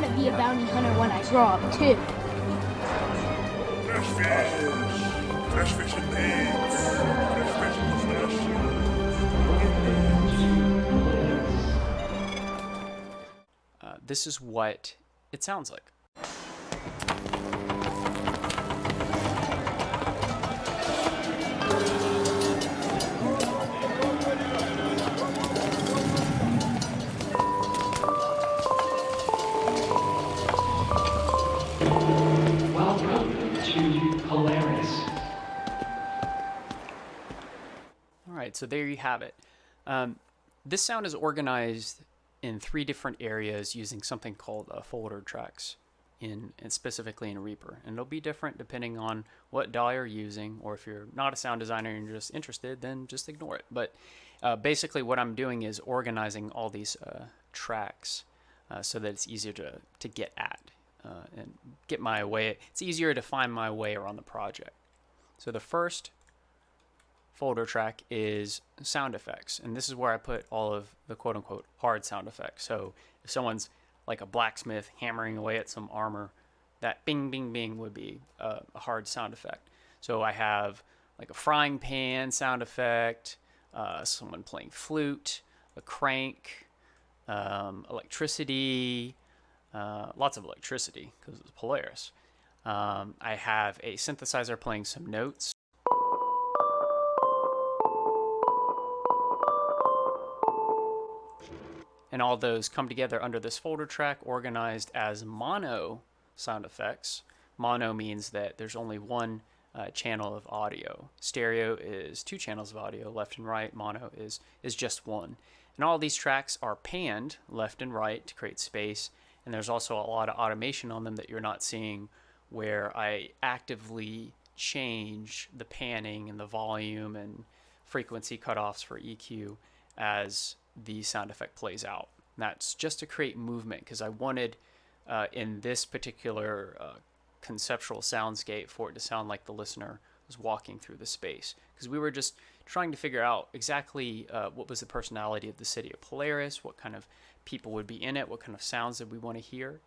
want to be a bounty hunter when I grow up, too. Fresh fish. Fresh fish and eggs. Fresh fish in the flesh. This is what it sounds like. Welcome to Polaris. All right, so there you have it. This sound is organized in 3 different areas using something called folder tracks, and specifically in Reaper. And it'll be different depending on what DAW you're using, or if you're not a sound designer and you're just interested, then just ignore it. But basically what I'm doing is organizing all these tracks so that it's easier to get at and get my way. It's easier to find my way around the project. So the first folder track is sound effects, and this is where I put all of the quote-unquote hard sound effects. So if someone's like a blacksmith hammering away at some armor, that bing bing bing would be a hard sound effect. So I have like a frying pan sound effect, someone playing flute, a crank, electricity, lots of electricity because it's Polaris. I have a synthesizer playing some notes. And all those come together under this folder track organized as mono sound effects. Mono means that there's only one channel of audio. Stereo is 2 channels of audio, left and right. Mono is just one. And all these tracks are panned left and right to create space. And there's also a lot of automation on them that you're not seeing, where I actively change the panning and the volume and frequency cutoffs for EQ as the sound effect plays out. And that's just to create movement, because I wanted in this particular conceptual soundscape for it to sound like the listener was walking through the space, because we were just trying to figure out exactly what was the personality of the city of Polaris, what kind of people would be in it, what kind of sounds did we want to hear.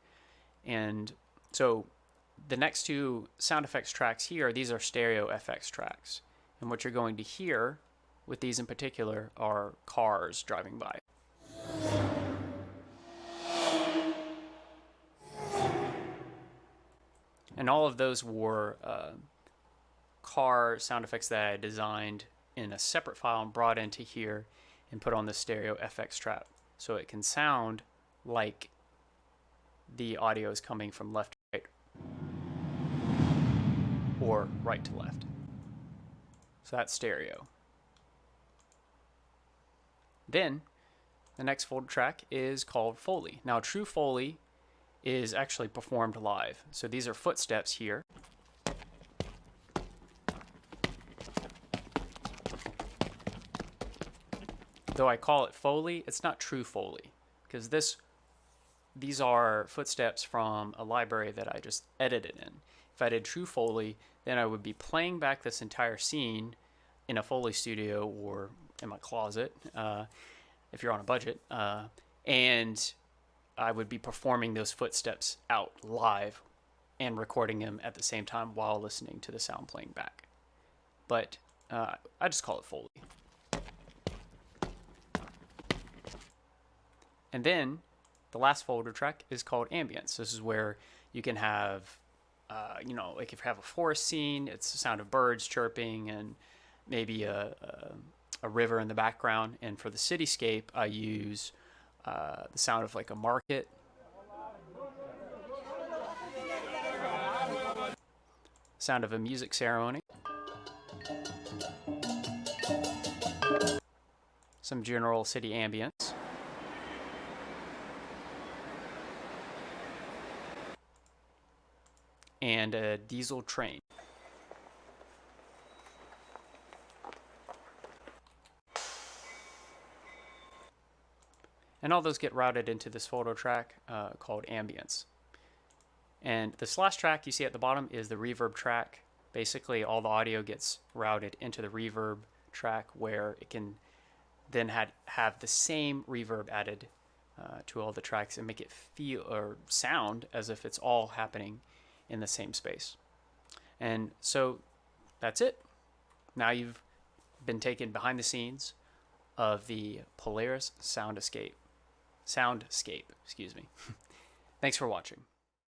And so the next 2 sound effects tracks here, these are stereo FX tracks, and what you're going to hear with these in particular are cars driving by. And all of those were car sound effects that I designed in a separate file and brought into here and put on the stereo FX track, so it can sound like the audio is coming from left to right or right to left. So that's stereo. Then the next folder track is called Foley. Now true Foley is actually performed live. So these are footsteps here. Though I call it Foley, it's not true Foley, because these are footsteps from a library that I just edited in. If I did true Foley, then I would be playing back this entire scene in a Foley studio or in my closet, if you're on a budget, and I would be performing those footsteps out live and recording them at the same time while listening to the sound playing back. But I just call it Foley. And then the last folder track is called Ambience. This is where you can have, like if you have a forest scene, it's the sound of birds chirping and maybe a river in the background. And for the cityscape, I use the sound of like a market. Sound of a music ceremony. Some general city ambience. And a diesel train. And all those get routed into this folder track called Ambience. And this last track you see at the bottom is the reverb track. Basically, all the audio gets routed into the reverb track, where it can then have the same reverb added to all the tracks and make it feel or sound as if it's all happening in the same space. And so that's it. Now you've been taken behind the scenes of the Polaris Soundscape. Thanks for watching.